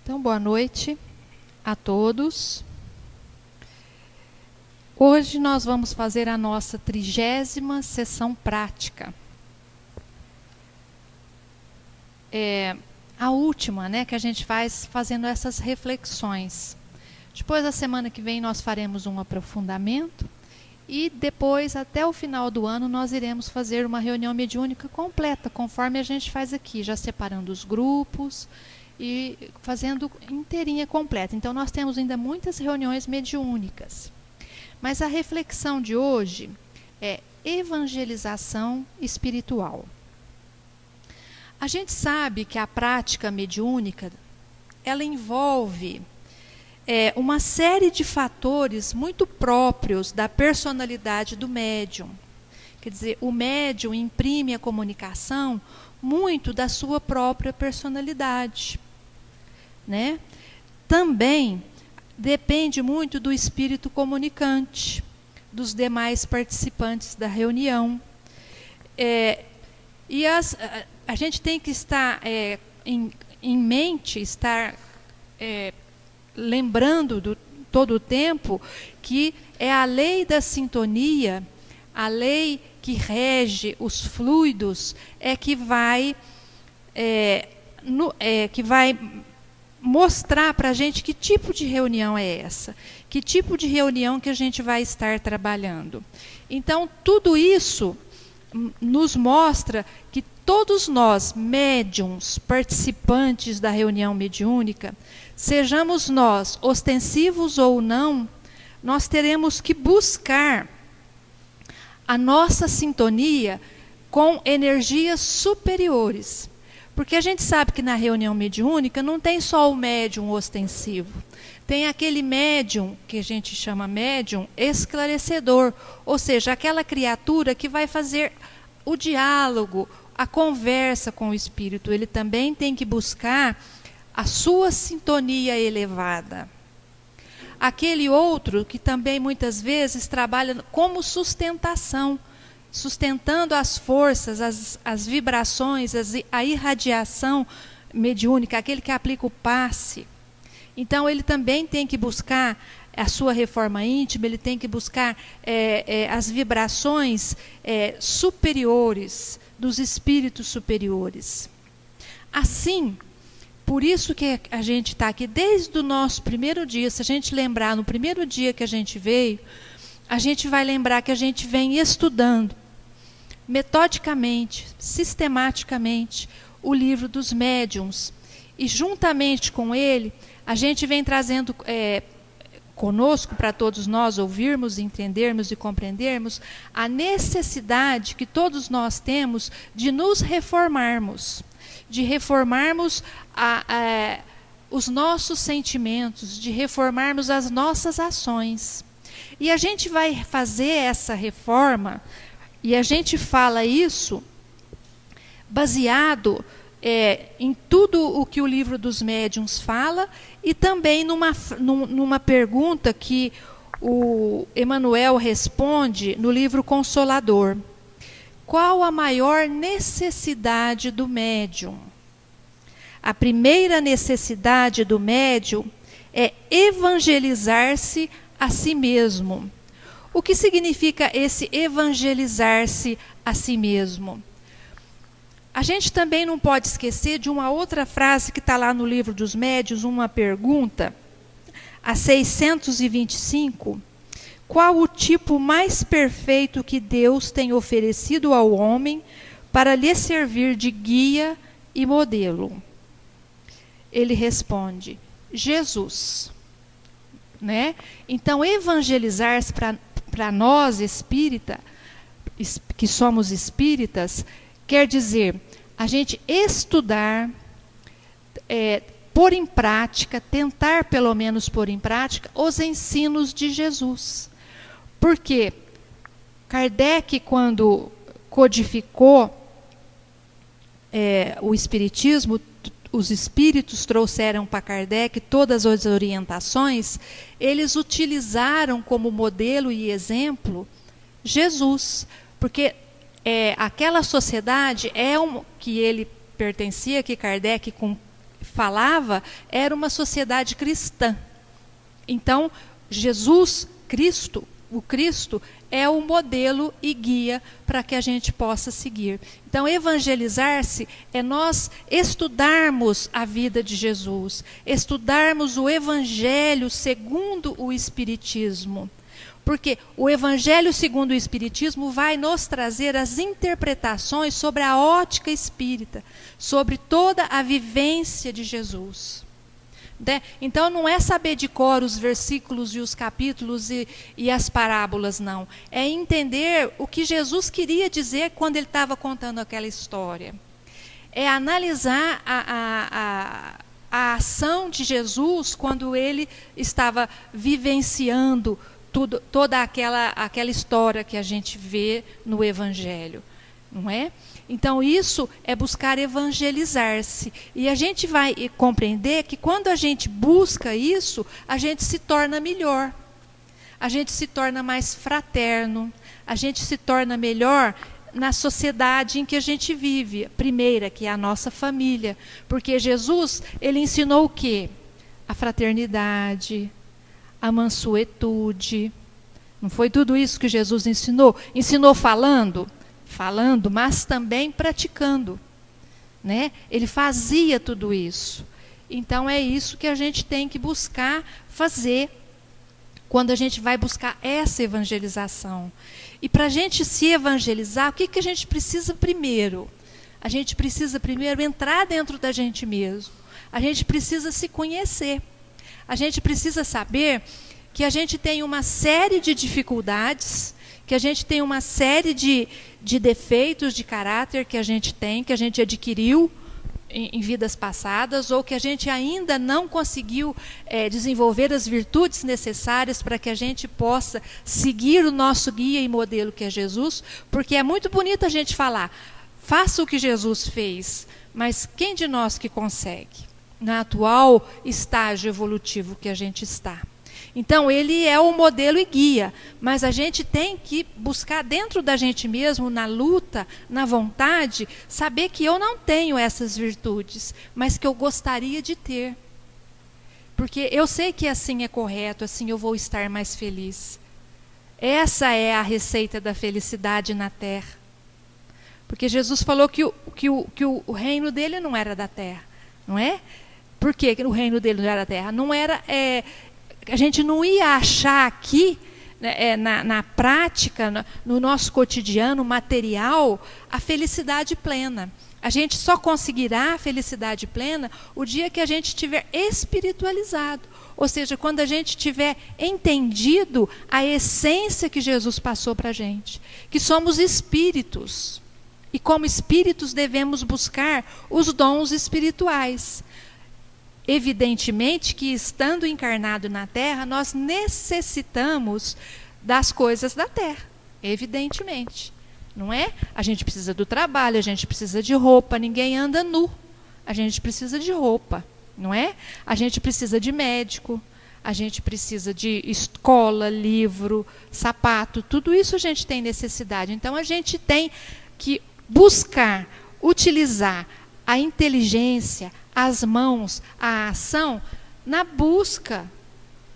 Então, boa noite a todos. Hoje nós vamos fazer a nossa 30ª sessão prática. A última, que a gente faz fazendo essas reflexões. Depois, da semana que vem, nós faremos um aprofundamento. E depois, até o final do ano, nós iremos fazer uma reunião mediúnica completa, conforme a gente faz aqui, já separando os grupos e fazendo inteirinha completa. Então, nós temos ainda muitas reuniões mediúnicas. Mas a reflexão de hoje é evangelização espiritual. A gente sabe que a prática mediúnica, ela envolve uma série de fatores muito próprios da personalidade do médium. Quer dizer, o médium imprime à comunicação muito da sua própria personalidade, Também depende muito do espírito comunicante, dos demais participantes da reunião. A gente tem que estar em mente, estar lembrando todo o tempo que é a lei da sintonia, a lei que rege os fluidos, que vai mostrar para a gente que tipo de reunião é essa, que tipo de reunião que a gente vai estar trabalhando. Então, tudo isso nos mostra que todos nós, médiuns, participantes da reunião mediúnica, sejamos nós ostensivos ou não, nós teremos que buscar a nossa sintonia com energias superiores. Porque a gente sabe que na reunião mediúnica não tem só o médium ostensivo. Tem aquele médium, que a gente chama médium esclarecedor, ou seja, aquela criatura que vai fazer o diálogo, a conversa com o espírito. Ele também tem que buscar a sua sintonia elevada. Aquele outro que também muitas vezes trabalha como sustentação, sustentando as forças, as vibrações, a irradiação mediúnica, aquele que aplica o passe. Então, ele também tem que buscar a sua reforma íntima, ele tem que buscar as vibrações superiores, dos espíritos superiores. Assim, por isso que a gente está aqui desde o nosso primeiro dia. Se a gente lembrar, no primeiro dia que a gente veio, a gente vai lembrar que a gente vem estudando metodicamente, sistematicamente, o livro dos médiuns. E juntamente com ele, a gente vem trazendo conosco, para todos nós ouvirmos, entendermos e compreendermos, a necessidade que todos nós temos de nos reformarmos, de reformarmos os nossos sentimentos, de reformarmos as nossas ações. E a gente vai fazer essa reforma, e a gente fala isso baseado em tudo o que o livro dos médiuns fala, e também numa pergunta que o Emmanuel responde no livro Consolador. Qual a maior necessidade do médium? A primeira necessidade do médium é evangelizar-se a si mesmo. O que significa esse evangelizar-se a si mesmo? A gente também não pode esquecer de uma outra frase que está lá no livro dos médiuns, uma pergunta, a 625. Qual o tipo mais perfeito que Deus tem oferecido ao homem para lhe servir de guia e modelo? Ele responde, Jesus. Então, evangelizar-se para nós espírita, que somos espíritas, quer dizer, a gente estudar, pôr em prática, tentar pelo menos pôr em prática os ensinos de Jesus. Porque Kardec, quando codificou o Espiritismo, os espíritos trouxeram para Kardec todas as orientações, eles utilizaram como modelo e exemplo Jesus, porque aquela sociedade que ele pertencia, que Kardec falava era uma sociedade cristã. Então, Jesus, Cristo, o Cristo, é o modelo e guia para que a gente possa seguir. Então, evangelizar-se é nós estudarmos a vida de Jesus, estudarmos o Evangelho segundo o Espiritismo. Porque o Evangelho segundo o Espiritismo vai nos trazer as interpretações sobre a ótica espírita, sobre toda a vivência de Jesus. Então não é saber de cor os versículos e os capítulos e as parábolas, não. É entender o que Jesus queria dizer quando ele estava contando aquela história. É analisar a ação de Jesus quando ele estava vivenciando toda aquela história que a gente vê no Evangelho, não é? Então isso é buscar evangelizar-se. E a gente vai compreender que quando a gente busca isso, a gente se torna melhor. A gente se torna mais fraterno. A gente se torna melhor na sociedade em que a gente vive. A primeira, que é a nossa família. Porque Jesus, ele ensinou o quê? A fraternidade, a mansuetude. Não foi tudo isso que Jesus ensinou? Ensinou falando, mas também praticando, né? Ele fazia tudo isso. Então é isso que a gente tem que buscar fazer quando a gente vai buscar essa evangelização. E para a gente se evangelizar, o que a gente precisa primeiro? A gente precisa primeiro entrar dentro da gente mesmo. A gente precisa se conhecer. A gente precisa saber que a gente tem uma série de dificuldades, que a gente tem uma série de defeitos de caráter que a gente tem, que a gente adquiriu em vidas passadas, ou que a gente ainda não conseguiu desenvolver as virtudes necessárias para que a gente possa seguir o nosso guia e modelo, que é Jesus, porque é muito bonito a gente falar, faça o que Jesus fez, mas quem de nós que consegue, no atual estágio evolutivo que a gente está? Então, ele é o modelo e guia, mas a gente tem que buscar dentro da gente mesmo, na luta, na vontade, saber que eu não tenho essas virtudes, mas que eu gostaria de ter. Porque eu sei que assim é correto, assim eu vou estar mais feliz. Essa é a receita da felicidade na terra. Porque Jesus falou que o reino dele não era da terra, não é? Por que o reino dele não era da terra? Não era... a gente não ia achar aqui, né, na prática, no nosso cotidiano material, a felicidade plena. A gente só conseguirá a felicidade plena o dia que a gente estiver espiritualizado. Ou seja, quando a gente tiver entendido a essência que Jesus passou para a gente. Que somos espíritos. E como espíritos devemos buscar os dons espirituais. Evidentemente que, estando encarnado na Terra, nós necessitamos das coisas da Terra. Evidentemente. Não é? A gente precisa do trabalho, a gente precisa de roupa, ninguém anda nu. A gente precisa de roupa, não é? A gente precisa de médico, a gente precisa de escola, livro, sapato, tudo isso a gente tem necessidade. Então a gente tem que buscar, utilizar a inteligência, as mãos, a ação, na busca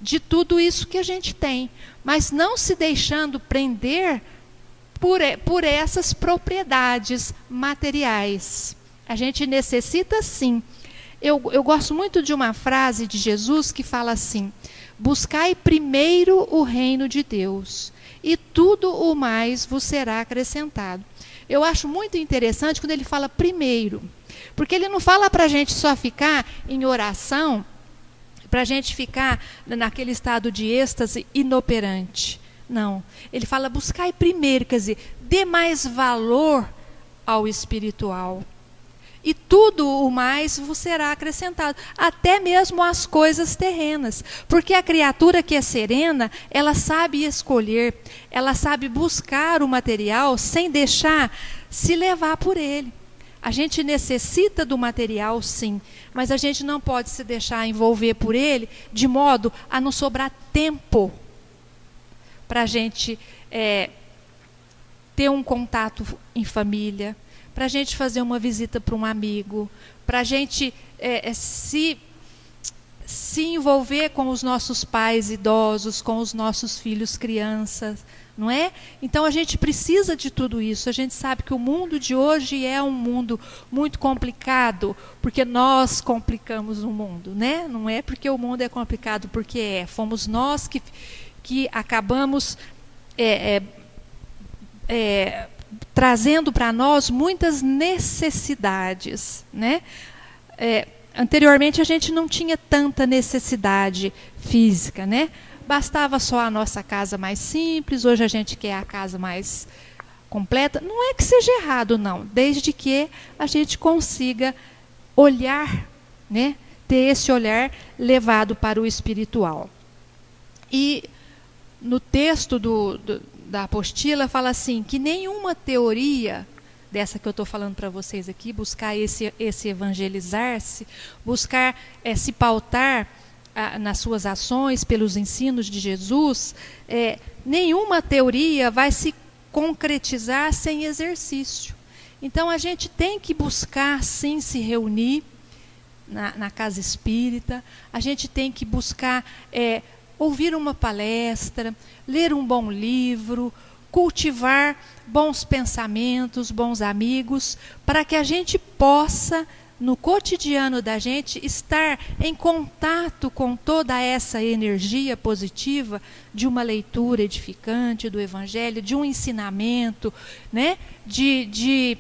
de tudo isso que a gente tem, mas não se deixando prender por essas propriedades materiais. A gente necessita sim. Eu gosto muito de uma frase de Jesus que fala assim: buscai primeiro o reino de Deus, e tudo o mais vos será acrescentado. Eu acho muito interessante quando ele fala primeiro, porque ele não fala para a gente só ficar em oração, para a gente ficar naquele estado de êxtase inoperante. Não, ele fala buscai primeiro, quer dizer, dê mais valor ao espiritual. E tudo o mais vos será acrescentado, até mesmo as coisas terrenas. Porque a criatura que é serena, ela sabe escolher, ela sabe buscar o material sem deixar se levar por ele. A gente necessita do material, sim, mas a gente não pode se deixar envolver por ele, de modo a não sobrar tempo para a gente ter um contato em família, para a gente fazer uma visita para um amigo, para a gente se envolver com os nossos pais idosos, com os nossos filhos crianças, não é? Então a gente precisa de tudo isso. A gente sabe que o mundo de hoje é um mundo muito complicado, porque nós complicamos o mundo, né? Não é porque o mundo é complicado, porque fomos nós que acabamos trazendo para nós muitas necessidades, né? Anteriormente a gente não tinha tanta necessidade física, né? Bastava só a nossa casa mais simples, hoje a gente quer a casa mais completa. Não é que seja errado, não, desde que a gente consiga olhar, né? Ter esse olhar levado para o espiritual. E no texto da apostila fala assim, que nenhuma teoria dessa que eu estou falando para vocês aqui, buscar esse evangelizar-se, buscar se pautar nas suas ações pelos ensinos de Jesus, nenhuma teoria vai se concretizar sem exercício. Então a gente tem que buscar sim se reunir na casa espírita, a gente tem que buscar ouvir uma palestra, ler um bom livro, cultivar bons pensamentos, bons amigos, para que a gente possa, no cotidiano da gente, estar em contato com toda essa energia positiva de uma leitura edificante do Evangelho, de um ensinamento, né? de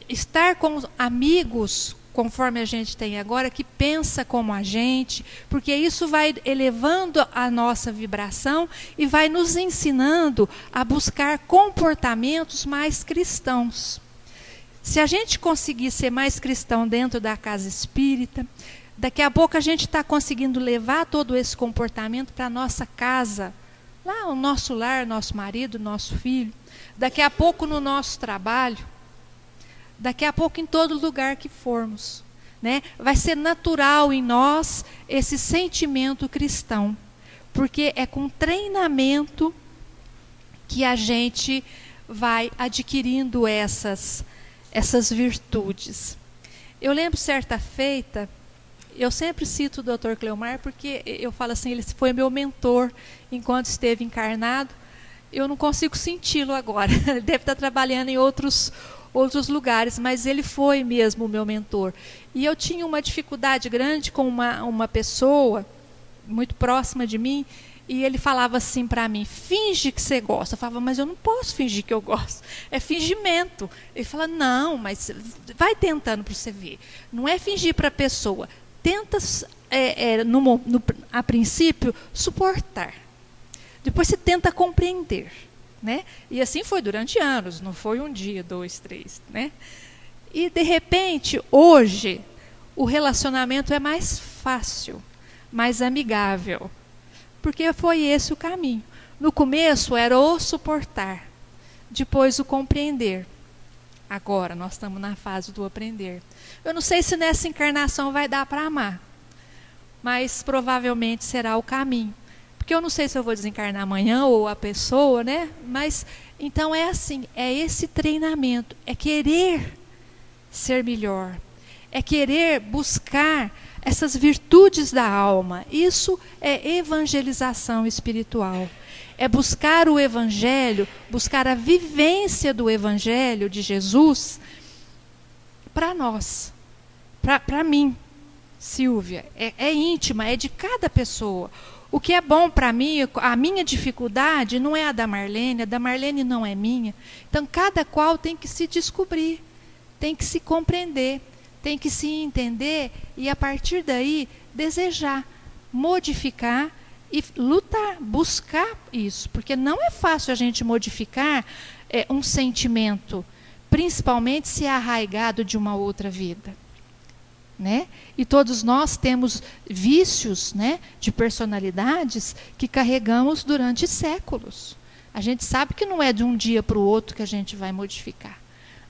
estar com amigos, conforme a gente tem agora, que pensa como a gente, porque isso vai elevando a nossa vibração e vai nos ensinando a buscar comportamentos mais cristãos. Se a gente conseguir ser mais cristão dentro da casa espírita, daqui a pouco a gente está conseguindo levar todo esse comportamento para a nossa casa, lá o nosso lar, nosso marido, nosso filho, daqui a pouco no nosso trabalho, daqui a pouco em todo lugar que formos, né? Vai ser natural em nós esse sentimento cristão, porque é com treinamento que a gente vai adquirindo essas virtudes. Eu lembro certa feita, eu sempre cito o Dr. Cleomar, porque eu falo assim, ele foi meu mentor enquanto esteve encarnado. Eu não consigo senti-lo agora, ele deve estar trabalhando em outros lugares, mas ele foi mesmo o meu mentor. E eu tinha uma dificuldade grande com uma pessoa muito próxima de mim, e ele falava assim para mim, finge que você gosta. Eu falava, mas eu não posso fingir que eu gosto, é fingimento. Ele fala, não, mas vai tentando para você ver. Não é fingir para a pessoa, tenta, a princípio, suportar. Depois você tenta compreender. Né? E assim foi durante anos, não foi um dia, 2, 3. Né? E, de repente, hoje, o relacionamento é mais fácil, mais amigável. Porque foi esse o caminho. No começo era o suportar, depois o compreender. Agora nós estamos na fase do aprender. Eu não sei se nessa encarnação vai dar para amar, mas provavelmente será o caminho. Porque eu não sei se eu vou desencarnar amanhã ou a pessoa, né? Mas então é assim, é esse treinamento, é querer ser melhor, é querer buscar essas virtudes da alma. Isso é evangelização espiritual. É buscar o Evangelho, buscar a vivência do Evangelho de Jesus para nós, para mim, Silvia. É íntima, é de cada pessoa. O que é bom para mim, a minha dificuldade não é a da Marlene não é minha. Então, cada qual tem que se descobrir, tem que se compreender, tem que se entender e, a partir daí, desejar, modificar e lutar, buscar isso. Porque não é fácil a gente modificar um sentimento, principalmente se é arraigado de uma outra vida. Né? E todos nós temos vícios, né, de personalidades que carregamos durante séculos. A gente sabe que não é de um dia para o outro que a gente vai modificar.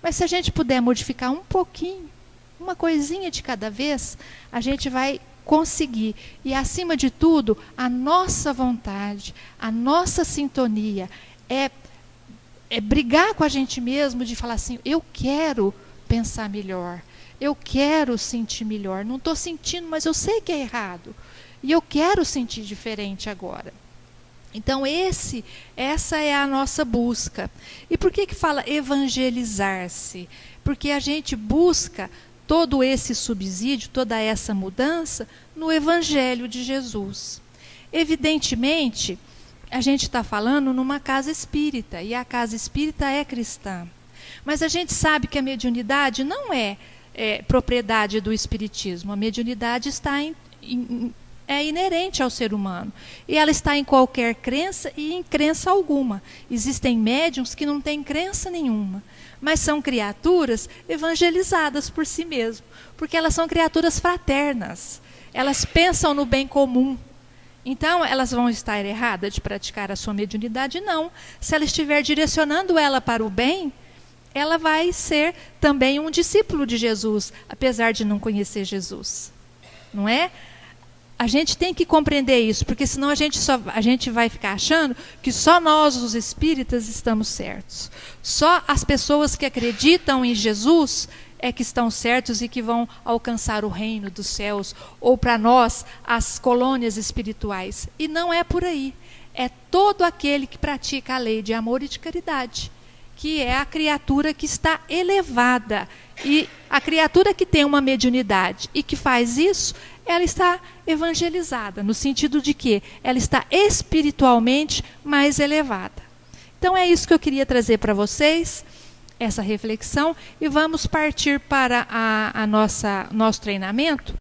Mas se a gente puder modificar um pouquinho, uma coisinha de cada vez, a gente vai conseguir. E, acima de tudo, a nossa vontade, a nossa sintonia é brigar com a gente mesmo, de falar assim, eu quero pensar melhor, eu quero sentir melhor, não estou sentindo, mas eu sei que é errado, e eu quero sentir diferente agora. Então essa é a nossa busca. E por que fala evangelizar-se? Porque a gente busca todo esse subsídio, toda essa mudança no Evangelho de Jesus. Evidentemente, a gente está falando numa casa espírita, e a casa espírita é cristã. Mas a gente sabe que a mediunidade não é propriedade do espiritismo. A mediunidade é inerente ao ser humano. E ela está em qualquer crença e em crença alguma. Existem médiuns que não têm crença nenhuma, mas são criaturas evangelizadas por si mesmo, porque elas são criaturas fraternas. Elas pensam no bem comum. Então, elas vão estar erradas de praticar a sua mediunidade? Não. Se ela estiver direcionando ela para o bem, ela vai ser também um discípulo de Jesus, apesar de não conhecer Jesus. Não é? A gente tem que compreender isso, porque senão a gente vai ficar achando que só nós, os espíritas, estamos certos. Só as pessoas que acreditam em Jesus é que estão certos e que vão alcançar o reino dos céus, ou para nós, as colônias espirituais. E não é por aí. É todo aquele que pratica a lei de amor e de caridade, que é a criatura que está elevada. E a criatura que tem uma mediunidade e que faz isso, ela está evangelizada, no sentido de que ela está espiritualmente mais elevada. Então é isso que eu queria trazer para vocês, essa reflexão, e vamos partir para nosso treinamento.